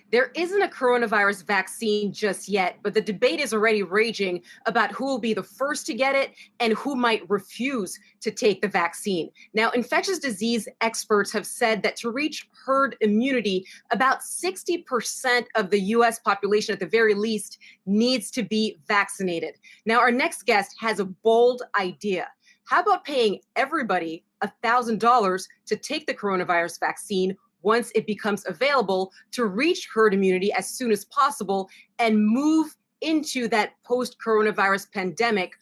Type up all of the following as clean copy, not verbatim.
There isn't a coronavirus vaccine just yet, but the debate is already raging about who will be the first to get it and who might refuse to take the vaccine. Now, infectious disease experts have said that to reach herd immunity, about 60% of the U.S. population, at the very least, needs to be vaccinated. Now, our next guest has a bold idea. How about paying everybody $1,000 to take the coronavirus vaccine once it becomes available to reach herd immunity as soon as possible and move into that post-coronavirus pandemic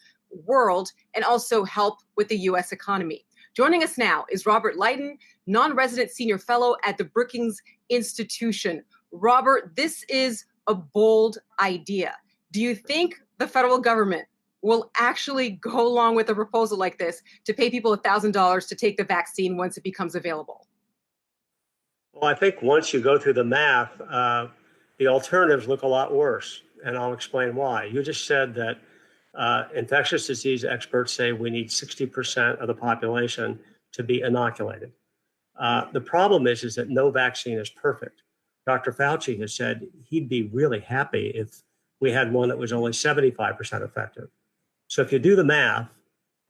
world and also help with the U.S. economy? Joining us now is Robert Litan, non-resident senior fellow at the Brookings Institution. Robert, this is a bold idea. Do you think the federal government will actually go along with a proposal like this to pay people $1,000 to take the vaccine once it becomes available? Well, I think once you go through the math, the alternatives look a lot worse, and I'll explain why. You just said that infectious disease experts say we need 60% of the population to be inoculated. The problem is that no vaccine is perfect. Dr. Fauci has said he'd be really happy if we had one that was only 75% effective. So if you do the math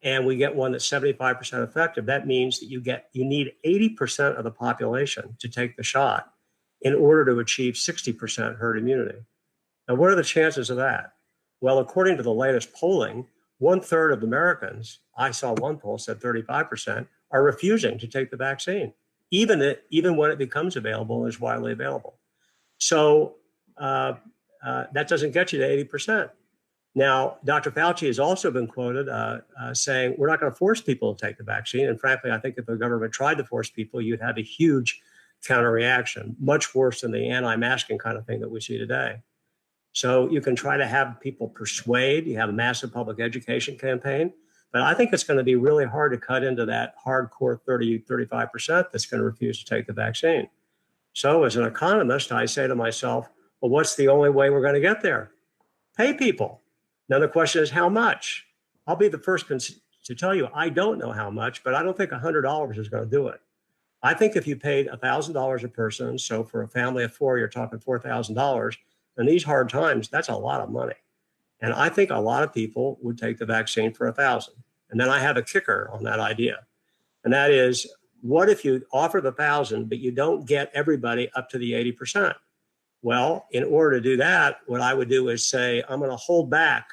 and we get one that's 75% effective, that means that you need 80% of the population to take the shot in order to achieve 60% herd immunity. Now, what are the chances of that? Well, according to the latest polling, 1/3 of Americans, I saw one poll said 35%, are refusing to take the vaccine, even when it becomes available and is widely available. So that doesn't get you to 80%. Now, Dr. Fauci has also been quoted saying, we're not going to force people to take the vaccine. And frankly, I think if the government tried to force people, you'd have a huge counter reaction, much worse than the anti-masking kind of thing that we see today. So you can try to have people persuade, you have a massive public education campaign, but I think it's going to be really hard to cut into that hardcore 35% that's going to refuse to take the vaccine. So as an economist, I say to myself, well, what's the only way we're going to get there? Pay people. Now, the question is how much? I'll be the first to tell you, I don't know how much, but I don't think $100 is going to do it. I think if you paid $1,000 a person, so for a family of four, you're talking $4,000, in these hard times, that's a lot of money. And I think a lot of people would take the vaccine for $1,000. And then I have a kicker on that idea. And that is, what if you offer the $1,000, but you don't get everybody up to the 80%? Well, in order to do that, what I would do is say, I'm going to hold back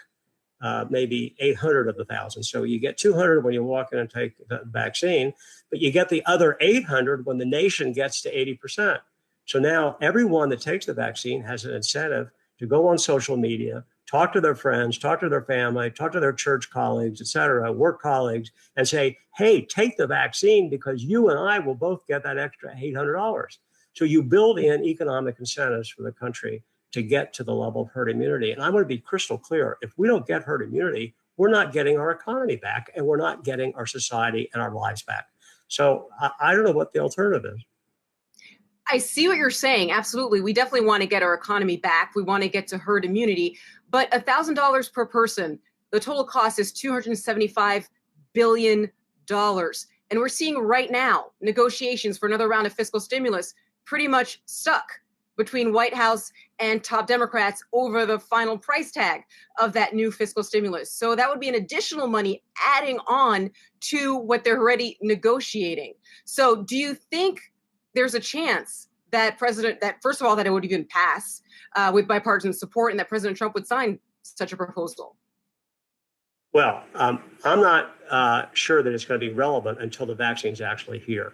maybe 800 of the 1,000. So you get 200 when you walk in and take the vaccine, but you get the other 800 when the nation gets to 80%. So now everyone that takes the vaccine has an incentive to go on social media, talk to their friends, talk to their family, talk to their church colleagues, et cetera, work colleagues, and say, hey, take the vaccine because you and I will both get that extra $800. So you build in economic incentives for the country to get to the level of herd immunity. And I want to be crystal clear. If we don't get herd immunity, we're not getting our economy back and we're not getting our society and our lives back. So I don't know what the alternative is. I see what you're saying. Absolutely. We definitely want to get our economy back. We want to get to herd immunity. But $1,000 per person, the total cost is $275 billion. And we're seeing right now negotiations for another round of fiscal stimulus pretty much stuck between White House and top Democrats over the final price tag of that new fiscal stimulus. So that would be an additional money adding on to what they're already negotiating. So do you think there's a chance that first of all, that it would even pass with bipartisan support and that President Trump would sign such a proposal? Well, I'm not sure that it's going to be relevant until the vaccine's actually here.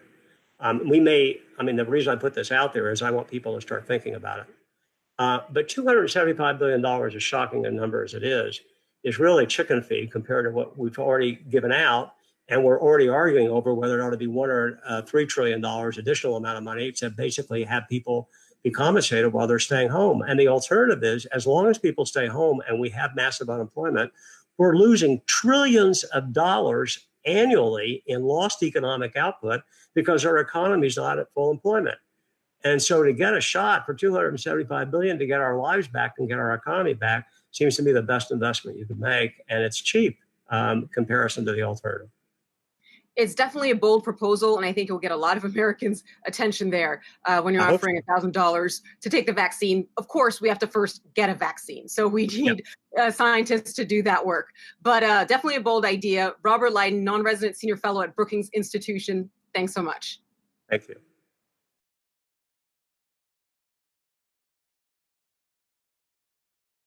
The reason I put this out there is I want people to start thinking about it. But $275 billion, as shocking a number as it is really chicken feed compared to what we've already given out. And we're already arguing over whether it ought to be $1 or $3 trillion additional amount of money to basically have people be compensated while they're staying home. And the alternative is, as long as people stay home and we have massive unemployment, we're losing trillions of dollars annually in lost economic output because our economy is not at full employment. And so to get a shot for $275 billion to get our lives back and get our economy back seems to be the best investment you could make. And it's cheap comparison to the alternative. It's definitely a bold proposal, and I think it will get a lot of Americans' attention there when you're I hope offering $1,000 to take the vaccine. Of course, we have to first get a vaccine, so we so. need scientists to do that work. But definitely a bold idea. Robert Litan, non-resident senior fellow at Brookings Institution. Thanks so much. Thank you.